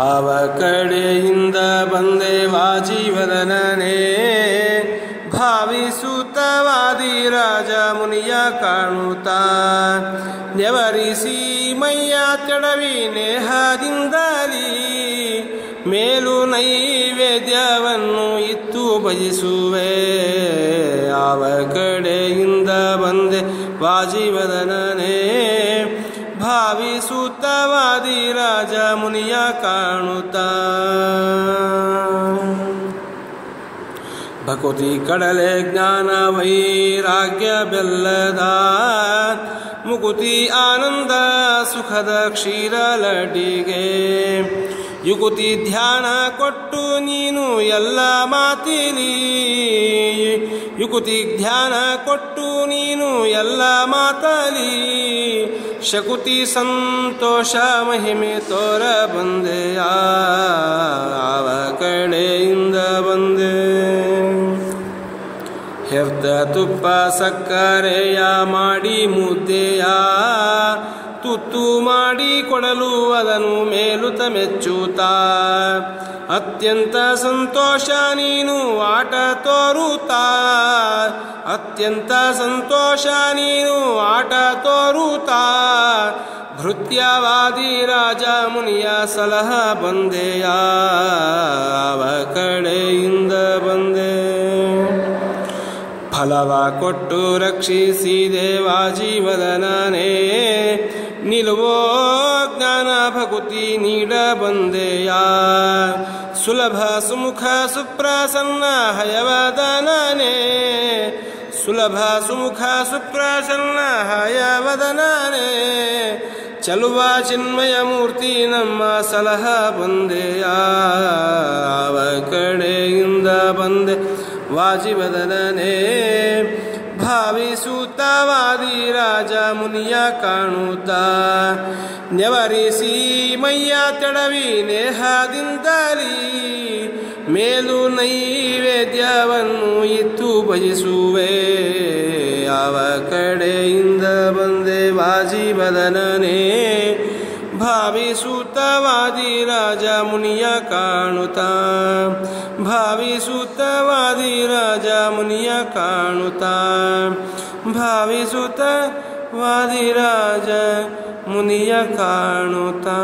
ಆವ ಕಡೆಯಿಂದ ಬಂದೆ ವಾಜಿವದನನೇ ಭಾವಿಸುತ್ತವಾದಿ ರಾಜ ಮುನಿಯ ಕಾಣುತ್ತಾ ನೆವರಿಸಿ ಮೈಯ ಕೆಡವಿ ನೇಹದಿಂದಲೀ ಮೇಲು ನೈವೇದ್ಯವನ್ನು ಇತ್ತು ಭಜಿಸುವೆ ಆವ ಕಡೆಯಿಂದ ಬಂದೆ ವಾಜಿವದನನೇ ಭಾವಿಸುತ್ತವಾದಿ ರಾಜ ಮುನಿಯ ಕಾಣುತ್ತಾ ಭಕುತಿ ಕಡಲೆ ಜ್ಞಾನ ವೈರಾಗ್ಯ ಬೆಲ್ಲದ ಮುಕುತಿ ಆನಂದ ಸುಖದ ಕ್ಷೀರ ಲಡ್ಡಿಗೆ ಯುಕುತಿ ಧ್ಯಾನ ಕೊಟ್ಟು ನೀನು ಎಲ್ಲ ಮಾತಿಲಿ ಯುಕುತಿ ಧ್ಯಾನ ಕೊಟ್ಟು ನೀನು ಎಲ್ಲ ಮಾತಲಿ ಶಕುತಿ ಸಂತೋಷ ಮಹಿಮೆ ತೋರ ಬಂದೆಯ ಆವ ಕಡೆಯಿಂದ ಬಂದೆ ಹೆರ್ತ ತುಪ್ಪ ಸಕ್ಕರೆಯ ಮಾಡಿ ಮುದ್ದೆಯ ತುತ್ತು ಮಾಡಿ ಕೊಡಲು ಅದನ್ನು ಮೇಲುತ ಮೆಚ್ಚುತ್ತಾ ಅತ್ಯಂತ ಸಂತೋಷ ನೀನು ಆಟ ತೋರುತ್ತಾ ಅತ್ಯಂತ ಸಂತೋಷ ನೀನು ಆಟ ತೋರುತ್ತಾ ಭೃತ್ಯವಾದಿ ರಾಜ ಮುನಿಯ ಸಲಹ ಬಂದೆಯ ಆವ ಕಡೆಯಿಂದ ಬಂದೆ ಫಲವ ಕೊಟ್ಟು ರಕ್ಷಿಸಿದೆ ವಾಜಿವದನನೇ ನಿಲುವೋ ಜ್ಞಾನ ಭಕುತಿ ನೀಡ ಬಂದೆಯ ಸುಲಭ ಸುಮುಖ ಸುಪ್ರಸನ್ನ ಹಯವದನನೇ ಸುಲಭ ಸುಮುಖ ಸುಪ್ರಸನ್ನ ಹಯವದನನೇ ಚಲುವ ಚಿನ್ಮಯ ಮೂರ್ತಿ ನಮ್ಮ ಸಲಹ ಬಂದೆಯ ಆವ ಕಡೆಯಿಂದ ಬಂದೆ ವಾಜಿವದನನೇ ಭಾವಿಸುತ್ತವಾದಿ ರಾಜ ಮುನಿಯ ಕಾಣುತ್ತಾ ನೆವರಿಸಿ ಮೈಯ ತೆಡವಿ ನೇಹದಿಂದಲೀ ಮೇಲು ನೈವೇದ್ಯವನ್ನು ಇತ್ತು ಭಜಿಸುವೆ ಆವ ಕಡೆಯಿಂದ ಬಂದೆ ವಾಜಿವದನನೇ ಭಾವಿಸುತ್ತವಾದಿ ರಾಜ ಮುನಿಯ ಕಾಣುತ್ತಾ ಭಾವಿಸುತ್ತವಾದಿ ರಾಜ ಮುನಿಯ ಕಾಣುತ್ತಾ ಭಾವಿಸುತ್ತವಾದಿ ರಾಜ ಮುನಿಯ ಕಾಣುತ್ತಾ